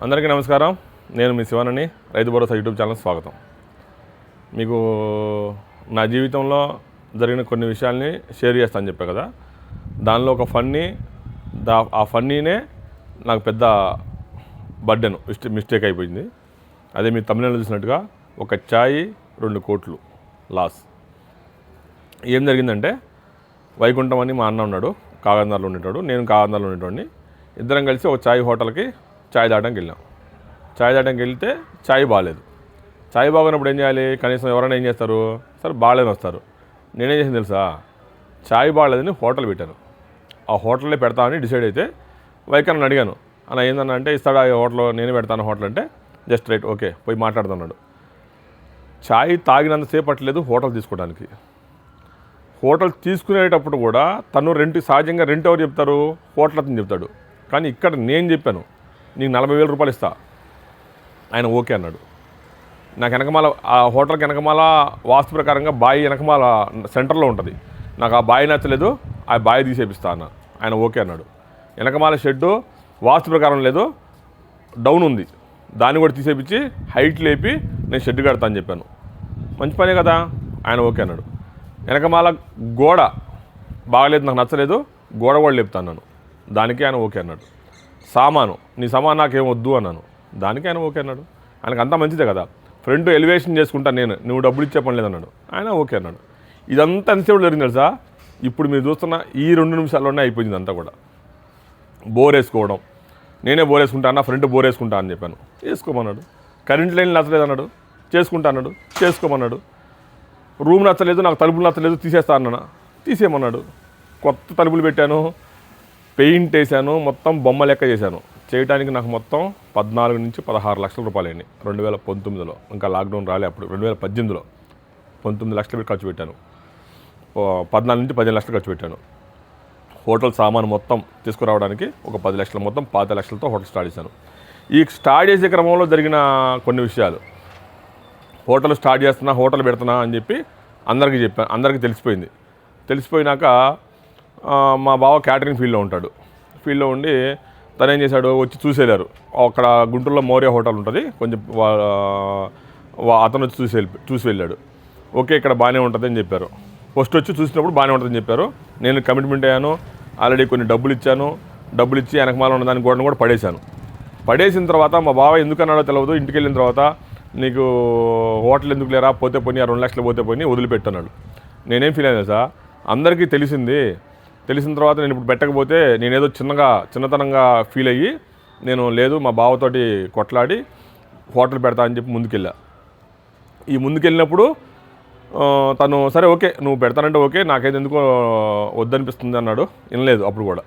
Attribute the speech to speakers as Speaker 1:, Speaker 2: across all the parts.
Speaker 1: అందరికీ నమస్కారం. నేను మీ శివానని, రైతు భరోసా యూట్యూబ్ ఛానల్ స్వాగతం. మీకు నా జీవితంలో జరిగిన కొన్ని విషయాల్ని షేర్ చేస్తాను చెప్పా కదా, దానిలో ఒక ఆ ఫన్నీనే నాకు పెద్ద బర్డెన్ మిస్టేక్ అయిపోయింది. అదే మీరు తమిళనాడు చూసినట్టుగా ఒక ఛాయ్ 2 కోట్లు లాస్. ఏం జరిగిందంటే, వైకుంఠం అని మా అన్న ఉన్నాడు, కాగందార్లో ఉండేటాడు, నేను కాగందార్లో ఉండేటోడిని. ఇద్దరం కలిసి ఒక ఛాయ్ హోటల్కి ఛాయ్ తాగడానికి వెళ్ళాం. ఛాయ్ తాగడానికి వెళ్తే ఛాయ్ బాగాలేదు. ఛాయ్ బాగున్నప్పుడు ఏం చేయాలి? కనీసం ఎవరైనా ఏం చేస్తారు? సరే బాగాలేని వస్తారు. నేనేం చేసింది తెలుసా? ఛాయ్ బాగాలేదని హోటల్ పెట్టాను. ఆ హోటల్లో పెడతామని డిసైడ్ అయితే వైకన్నని అడిగాను, అన్న ఏందన్నా అంటే, ఇస్తాడా ఈ హోటల్? నేనే పెడతాను హోటల్ అంటే, జస్ట్ రైట్ ఓకే పోయి మాట్లాడుతున్నాడు. ఛాయ్ తాగినంతసేపు పట్టలేదు హోటల్ తీసుకోవడానికి. హోటల్ తీసుకునేటప్పుడు కూడా తను సహజంగా రెంట్ ఎవరు చెప్తారు? హోటల్ అతను చెప్తాడు. కానీ ఇక్కడ నేను చెప్పాను, నీకు 40,000 రూపాయలు ఇస్తా. ఆయన ఓకే అన్నాడు. నాకు వెనకమాల ఆ హోటల్కి వెనకమాల వాస్తు ప్రకారంగా బాయి వెనకమాల సెంటర్లో ఉంటుంది. నాకు ఆ బాయి నచ్చలేదు, ఆ బాయి తీసేపిస్తా అన్న. ఆయన ఓకే అన్నాడు. వెనకమాల షెడ్డు వాస్తు ప్రకారం లేదు, డౌన్ ఉంది, దాన్ని కూడా తీసేపించి హైట్ లేపి నేను షెడ్ కడతా అని చెప్పాను. మంచి పనే కదా, ఆయన ఓకే అన్నాడు. వెనకమాల గోడ బాగలేదు, నాకు నచ్చలేదు, గోడ కూడా లేపుతా అన్నాను. దానికి ఆయన ఓకే అన్నాడు. నీ సామాను నాకేం వద్దు అన్నాను. దానికి ఆయన ఓకే అన్నాడు. ఆయనకు అంతా మంచిదే కదా. ఫ్రంట్ ఎలివేషన్ చేసుకుంటాను నేను, నువ్వు డబ్బులు ఇచ్చే పని లేదన్నాడు. ఆయన ఓకే అన్నాడు. ఇదంతా ఎంతసేపు జరిగింది తెలుసా? ఇప్పుడు మీరు చూస్తున్న ఈ 2 నిమిషాల్లోనే అయిపోయింది అంతా కూడా. బోర్ వేసుకోవడం, నేనే బోర్ వేసుకుంటా అన్న, ఫ్రంట్ బోర్ వేసుకుంటా అని చెప్పాను, వేసుకోమన్నాడు. కరెంట్ లైన్ నచ్చలేదు అన్నాడు, చేసుకుంటా అన్నాడు, చేసుకోమన్నాడు. రూమ్ నచ్చలేదు, నాకు తలుపులు నచ్చలేదు, తీసేస్తా అన్నా, తీసేయమన్నాడు. కొత్త తలుపులు పెట్టాను, పెయింట్ వేసాను, మొత్తం బొమ్మ లెక్క చేశాను. చేయడానికి నాకు మొత్తం 14 నుంచి 16 లక్షల రూపాయలు అయింది 2019లో. ఇంకా లాక్డౌన్ రాలే అప్పుడు. 2018లో 19 లక్షలు ఖర్చు పెట్టాను. 14 నుంచి 15 లక్షలు ఖర్చు పెట్టాను. హోటల్ సామాను మొత్తం తీసుకురావడానికి ఒక 10 లక్షలు, మొత్తం 15 లక్షలతో హోటల్ స్టార్ట్ చేశాను. ఈ స్టార్ట్ చేసే క్రమంలో జరిగిన కొన్ని విషయాలు, హోటల్ స్టార్ట్ చేస్తున్నా, హోటల్ పెడుతున్నా అని చెప్పి అందరికీ చెప్పాను. అందరికీ తెలిసిపోయింది. తెలిసిపోయినాక మా బావ క్యాటరింగ్ ఫీల్డ్లో ఉంటాడు. ఫీల్డ్లో ఉండి తను ఏం చేశాడు, వచ్చి చూసేళ్ళారు. అక్కడ గుంటూరులో మౌర్య హోటల్ ఉంటుంది, కొంచెం అతను వచ్చి చూసి వెళ్ళాడు. ఓకే ఇక్కడ బాగానే ఉంటుంది అని చెప్పారు. ఫస్ట్ వచ్చి చూసినప్పుడు బాగానే ఉంటుందని చెప్పారు. నేను కమిట్మెంట్ అయ్యాను, ఆల్రెడీ కొన్ని డబ్బులు ఇచ్చాను. డబ్బులు ఇచ్చి వెనకమాల ఉన్న దాని గోడను కూడా పడేశాను. పడేసిన తర్వాత మా బావ ఎందుకన్నాడో తెలియదు, ఇంటికి వెళ్ళిన తర్వాత నీకు హోటల్ ఎందుకు లేరా, పోతే పోయి 2 లక్షలు పోతే పోయి వదిలిపెట్టన్నాడు. నేనేం ఫీల్ అయ్యాను సార్, అందరికీ తెలిసిన తర్వాత నేను ఇప్పుడు పెట్టకపోతే నేనేదో చిన్నతనంగా ఫీల్ అయ్యి, నేను లేదు మా బావతోటి కొట్లాడి హోటల్ పెడతా అని చెప్పి ముందుకెళ్ళా. ఈ ముందుకెళ్ళినప్పుడు తను సరే ఓకే నువ్వు పెడతానంటే ఓకే, నాకైతే ఎందుకో వద్దనిపిస్తుంది అన్నాడు. వినలేదు అప్పుడు కూడా.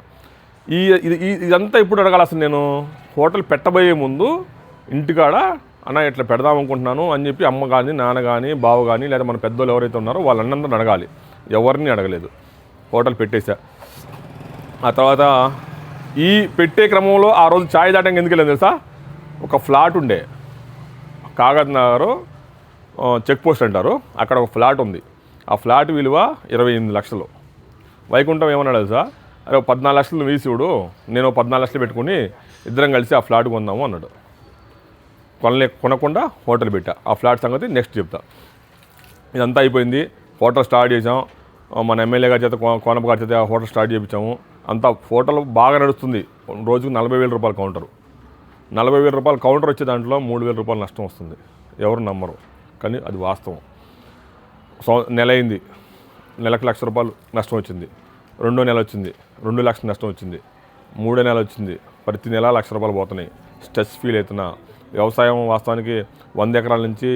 Speaker 1: ఇదంతా ఇప్పుడు అడగాలి అసలు. నేను హోటల్ పెట్టబోయే ముందు ఇంటికాడ అన్న ఇట్లా పెడదాం అనుకుంటున్నాను అని చెప్పి అమ్మ కానీ, నాన్న కానీ, బావ కానీ, లేదా మన పెద్దోళ్ళు ఎవరైతే ఉన్నారో వాళ్ళందరినీ అడగాలి. ఎవరిని అడగలేదు. హోటల్ పెట్టేశా. ఆ తర్వాత ఈ పెట్టే క్రమంలో ఆ రోజు ఛాయ్ తాగడానికి ఎందుకు వెళ్ళాను తెలుసా? ఒక ఫ్లాట్ ఉండే, కాగజ్ నగర్ చెక్ పోస్ట్ అంటారు, అక్కడ ఒక ఫ్లాట్ ఉంది. ఆ ఫ్లాట్ విలువ 28 లక్షలు. వైకుంఠం ఏమన్నాడు తెలుసా? అరే 14 లక్షలు వీసివుడు, నేను 14 లక్షలు పెట్టుకుని ఇద్దరం కలిసి ఆ ఫ్లాట్ కొందాము అన్నాడు. కొనకుండా హోటల్ పెట్టా. ఆ ఫ్లాట్ సంగతి నెక్స్ట్ చెప్తా. ఇదంతా అయిపోయింది. హోటల్ స్టార్ట్ చేసాం. మన ఎమ్మెల్యే గారి చేత, కోనప్ప గారి చేత హోటల్ స్టార్ట్ చేయించాము. అంతా హోటల్ బాగా నడుస్తుంది. రోజుకు 40,000 రూపాయలు కౌంటరు. 40,000 రూపాయలు కౌంటర్ వచ్చే దాంట్లో 3,000 రూపాయలు నష్టం వస్తుంది. ఎవరు నమ్మరు, కానీ అది వాస్తవం. నెల అయింది, నెలకు 1,00,000 రూపాయలు నష్టం వచ్చింది. 2వ నెల వచ్చింది, 2 లక్షలు నష్టం వచ్చింది. 3వ నెల వచ్చింది, ప్రతి నెల 1,00,000 రూపాయలు పోతున్నాయి. స్ట్రెస్ ఫీల్ అవుతున్నా. వ్యవసాయం వాస్తవానికి 100 ఎకరాల నుంచి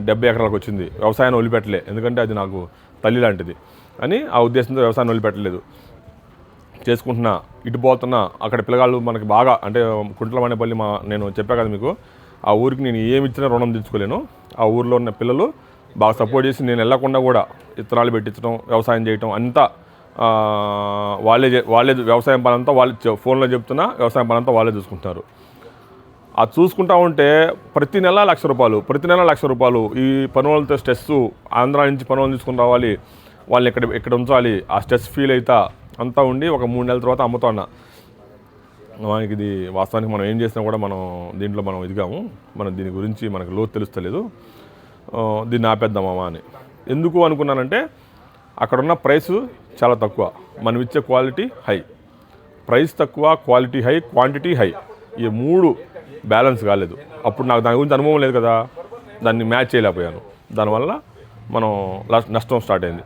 Speaker 1: 70 ఎకరాలకు వచ్చింది. వ్యవసాయాన్ని వదిలిపెట్టలే, ఎందుకంటే అది నాకు తల్లి లాంటిది అని ఆ ఉద్దేశంతో వ్యవసాయాన్ని వదిలిపెట్టలేదు. చేసుకుంటున్నా, ఇటు పోతున్నా. అక్కడ పిల్లగాళ్ళు మనకి బాగా, అంటే కుంట్లమనేపల్లి నేను చెప్పా కదా మీకు, ఆ ఊరికి నేను ఏమి ఇచ్చినా రుణం తీర్చుకోలేను. ఆ ఊరిలో ఉన్న పిల్లలు బాగా సపోర్ట్ చేసి నేను వెళ్ళకుండా కూడా విత్తనాలు పెట్టించడం, వ్యవసాయం చేయటం అంతా వాళ్ళే వ్యవసాయం పని అంతా వాళ్ళే, ఫోన్లో చెప్తున్నా వ్యవసాయం పని అంతా వాళ్ళే చూసుకుంటారు. అది చూసుకుంటా ఉంటే ప్రతి నెల 1,00,000 రూపాయలు, ప్రతి నెల 1,00,000 రూపాయలు. ఈ పనులతో స్ట్రెస్సు, ఆంధ్ర నుంచి పనులు తీసుకుని రావాలి, వాళ్ళని ఇక్కడ ఉంచాలి, ఆ స్ట్రెస్ ఫీల్ అవుతా అంతా ఉండి ఒక 3 నెలల తర్వాత అమ్ముతా ఉన్నా. మనకి ఇది వాస్తవానికి మనం ఏం చేసినా కూడా మనం దీంట్లో మనం ఎదిగాము, మనం దీని గురించి మనకు లోతు తెలుస్తలేదు, దీన్ని ఆపేద్దామా అని. ఎందుకు అనుకున్నానంటే అక్కడున్న ప్రైస్ చాలా తక్కువ, మనం ఇచ్చే క్వాలిటీ హై. ప్రైస్ తక్కువ, క్వాలిటీ హై, క్వాంటిటీ హై, ఈ 3 బ్యాలెన్స్ కాలేదు. అప్పుడు నాకు దాని గురించి అనుభవం లేదు కదా, దాన్ని మ్యాచ్ చేయలేకపోయాను. దానివల్ల మనం నష్టం స్టార్ట్ అయింది.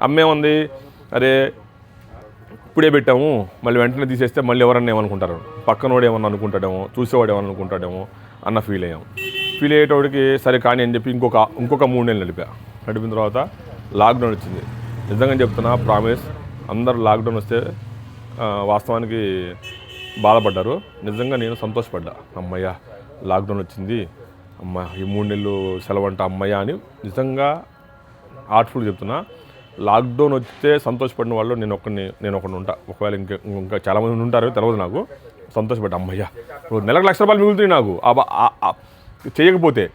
Speaker 1: అమ్మేముంది, అరే ఇప్పుడే పెట్టాము మళ్ళీ వెంటనే తీసేస్తే మళ్ళీ ఎవరన్నా ఏమనుకుంటారు, పక్కనోడు ఏమన్నా అనుకుంటాడేమో, చూసేవాడు ఏమన్నా అనుకుంటాడేమో అన్న ఫీల్ అయ్యాము. ఫీల్ అయ్యేటోడికి సరే కానీ అని చెప్పి ఇంకొక 3 నెలలు నడిపిన తర్వాత లాక్డౌన్ వచ్చింది. నిజంగా చెప్తున్నా, ప్రామిస్, అందరూ లాక్డౌన్ వస్తే వాస్తవానికి బాధపడ్డారు. నిజంగా నేను సంతోషపడ్డా, అమ్మయ్య లాక్డౌన్ వచ్చింది, అమ్మ ఈ 3 నెలలు సెలవు అంట అమ్మయ్య అని. నిజంగా హార్ట్ఫుల్ చెప్తున్నా, లాక్డౌన్ వస్తే సంతోషపడిన వాళ్ళు నేను ఒకరిని ఉంటా. ఒకవేళ ఇంకా చాలామంది ఉంటారు తెలియదు నాకు. సంతోషపడ్డా, అమ్మయ్య నెలకు ₹1,00,000 మిగులుతుంది నాకు, చేయకపోతే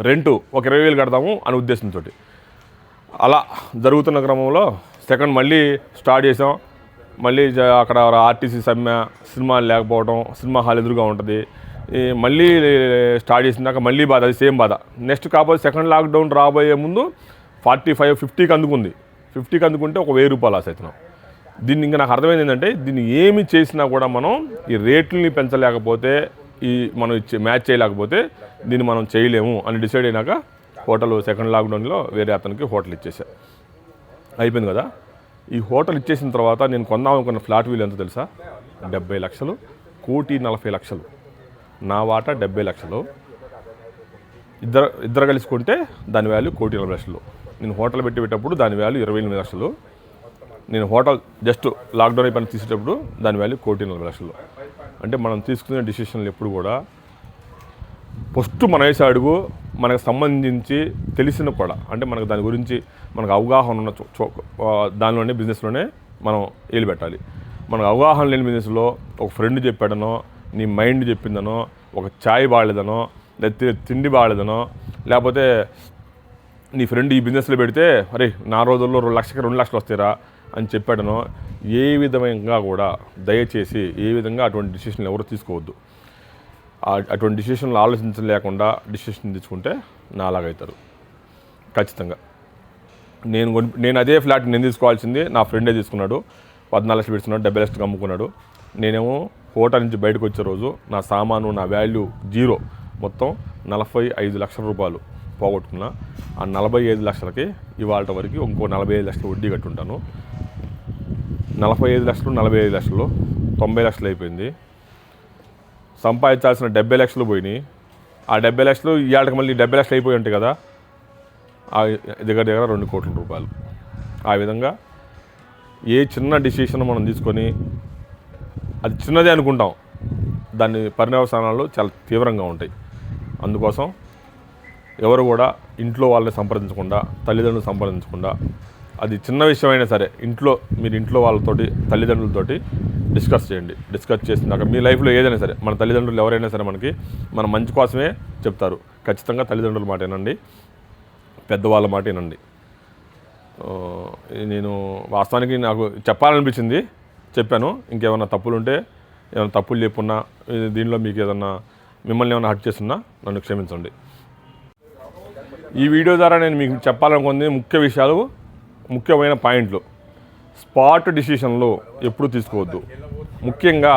Speaker 1: రెంటు ఒక 20,000 కడతాము అనే ఉద్దేశంతో. అలా జరుగుతున్న క్రమంలో సెకండ్ మళ్ళీ స్టార్ట్ చేసాం. మళ్ళీ అక్కడ ఆర్టీసీ సమ్మె, సినిమాలు లేకపోవడం, సినిమా హాల్ ఎదురుగా ఉంటుంది. మళ్ళీ స్టార్ట్ చేసినాక మళ్ళీ బాధ, అది సేమ్ బాధ. నెక్స్ట్ కాకపోతే సెకండ్ లాక్డౌన్ రాబోయే ముందు 45, 50కి అందుకుంది. 50కి అందుకుంటే ఒక ₹1,000 లాస్ అవుతున్నాం. దీన్ని ఇంకా నాకు అర్థమైంది ఏంటంటే, దీన్ని ఏమి చేసినా కూడా మనం ఈ రేట్లని పెంచలేకపోతే, మనం మ్యాచ్ చేయలేకపోతే దీన్ని మనం చేయలేము అని డిసైడ్ అయినాక హోటల్ సెకండ్ లాక్డౌన్లో వేరే అతనికి హోటల్ ఇచ్చేసా. అయిపోయింది కదా. ఈ హోటల్ ఇచ్చేసిన తర్వాత నేను కొందాం అనుకున్న ఫ్లాట్ విలువ ఎంత తెలుసా? 70 లక్షలు, 1,40,00,000. నా వాటా 70 లక్షలు. ఇద్దరు కలుసుకుంటే దాని వాల్యూ 1,40,00,000. నేను హోటల్ పెట్టేటప్పుడు దాని వాల్యూ 28 లక్షలు. నేను హోటల్ జస్ట్ లాక్డౌన్ అయిపోయిన తీసేటప్పుడు దాని వాల్యూ 1,40,00,000. అంటే మనం తీసుకునే డిసిషన్లు ఎప్పుడు కూడా ఫస్ట్ మన వేసే అడుగు మనకు సంబంధించి తెలిసిన కూడా, అంటే మనకు దాని గురించి మనకు అవగాహన ఉన్న దానిలోనే బిజినెస్లోనే మనం ఏలు పెట్టాలి. మనకు అవగాహన లేని బిజినెస్లో ఒక ఫ్రెండ్ చెప్పాడనో, నీ మైండ్ చెప్పిందనో, ఒక ఛాయ్ బాగాలేదనో, లేకపోతే తిండి బాగాలేదనో, లేకపోతే నీ ఫ్రెండ్ ఈ బిజినెస్లో పెడితే అరే నా రోజుల్లో 2 లక్షలకి 2 లక్షలు వస్తాయిరా అని చెప్పాడనో, ఏ విధంగా కూడా దయచేసి ఏ విధంగా అటువంటి డిసిషన్లు ఎవరు తీసుకోవద్దు. అటువంటి డిసిషన్లు ఆలోచించలేకుండా డిసిషన్ తీసుకుంటే నాలాగవుతారు ఖచ్చితంగా. నేను అదే ఫ్లాట్ నేను తీసుకోవాల్సింది నా ఫ్రెండే తీసుకున్నాడు. 14 లక్షలు పెడుతున్నాడు, 70 లక్షలు అమ్ముకున్నాడు. నేనేమో హోటల్ నుంచి బయటకు వచ్చే రోజు నా సామాను, నా వాల్యూ జీరో, మొత్తం 45 లక్షల రూపాయలు పోగొట్టుకున్నా. ఆ 45 లక్షలకి ఇవాళ వరకు ఇంకో 45 లక్షలు వడ్డీ కట్టుంటాను. 45 లక్షలు 45 లక్షలు 90 లక్షలు అయిపోయింది. సంపాదించాల్సిన 70 లక్షలు పోయినాయి. ఆ 70 లక్షలు ఇవాళకి మళ్ళీ 70 లక్షలు అయిపోయి ఉంటాయి కదా, దగ్గర 2 కోట్ల రూపాయలు. ఆ విధంగా ఏ చిన్న డిసిషన్ మనం తీసుకొని అది చిన్నదే అనుకుంటాం, దాని పర్యవసానాలు చాలా తీవ్రంగా ఉంటాయి. అందుకోసం ఎవరు కూడా ఇంట్లో వాళ్ళని సంప్రదించకుండా, తల్లిదండ్రులు సంప్రదించకుండా, అది చిన్న విషయమైనా సరే మీరు ఇంట్లో వాళ్ళతోటి, తల్లిదండ్రులతోటి డిస్కస్ చేయండి. డిస్కస్ చేసినాక మీ లైఫ్లో ఏదైనా సరే, మన తల్లిదండ్రులు ఎవరైనా సరే మనకి మన మంచి కోసమే చెప్తారు. ఖచ్చితంగా తల్లిదండ్రుల మాట వినండి, పెద్దవాళ్ళ మాట వినండి. నేను వాస్తవానికి నాకు చెప్పాలనిపించింది, చెప్పాను. ఇంకేమైనా తప్పులుంటే, ఏమైనా తప్పులు చెప్పున్నా, దీనిలో మీకు ఏదన్నా మిమ్మల్ని ఏమైనా హర్ట్ చేస్తున్నా నన్ను క్షమించండి. ఈ వీడియో ద్వారా నేను మీకు చెప్పాలనుకుంది ముఖ్యమైన పాయింట్లు. స్పాట్ డిసిషన్లు ఎప్పుడు తీసుకోవద్దు. ముఖ్యంగా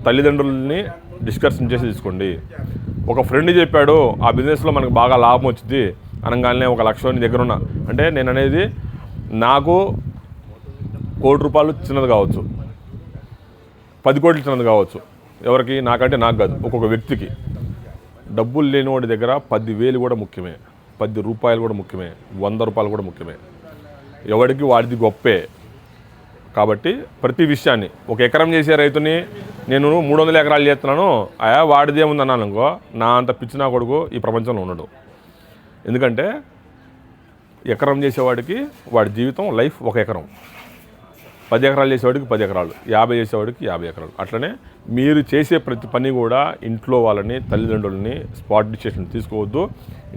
Speaker 1: తల్లిదండ్రులని డిస్కషన్ చేసి తీసుకోండి. ఒక ఫ్రెండ్ చెప్పాడు ఆ బిజినెస్లో మనకు బాగా లాభం వచ్చింది అనగానే 1 లక్ష నీ దగ్గర ఉన్న, అంటే నేను అనేది నాకు ₹1,00,00,000 చిన్నది కావచ్చు, 10 కోట్లు చిన్నది కావచ్చు. ఎవరికి? నాకంటే నాకు కాదు, ఒక్కొక్క వ్యక్తికి. డబ్బులు లేని వాడి దగ్గర 10,000 కూడా ముఖ్యమే, ₹10 కూడా ముఖ్యమే, ₹100 కూడా ముఖ్యమే. ఎవరికి వాడిది గొప్పే. కాబట్టి ప్రతి విషయాన్ని, 1 ఎకరం చేసే రైతుని నేను 300 ఎకరాలు చేస్తున్నాను, వాడిది ఏముంది అన్నాను అనుకో, నా అంత పిచ్చిన కొడుకు ఈ ప్రపంచంలో ఉండడు. ఎందుకంటే ఎకరం చేసేవాడికి వాడి జీవితం లైఫ్ 1 ఎకరం, 10 ఎకరాలు చేసేవాడికి 10 ఎకరాలు, 50 చేసేవాడికి 50 ఎకరాలు. అట్లనే మీరు చేసే ప్రతి పని కూడా ఇంట్లో వాళ్ళని, తల్లిదండ్రులని స్పాట్ డిసిషన్ తీసుకోవద్దు.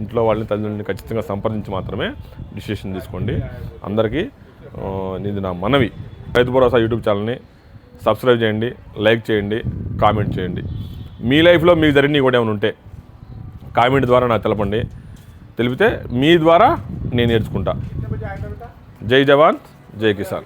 Speaker 1: ఇంట్లో వాళ్ళని, తల్లిదండ్రులని ఖచ్చితంగా సంప్రదించి మాత్రమే డిసిషన్ తీసుకోండి. అందరికీ ఇది నా మనవి. రైతు భరోసా యూట్యూబ్ ఛానల్ని సబ్స్క్రైబ్ చేయండి, లైక్ చేయండి, కామెంట్ చేయండి. మీ లైఫ్లో మీకు జరిగినవి కూడా ఏమైనా ఉంటే కామెంట్ ద్వారా నాకు తెలపండి. తెలిపితే మీ ద్వారా నేను నేర్చుకుంటా. జై జవాన్ జై కిసాన్.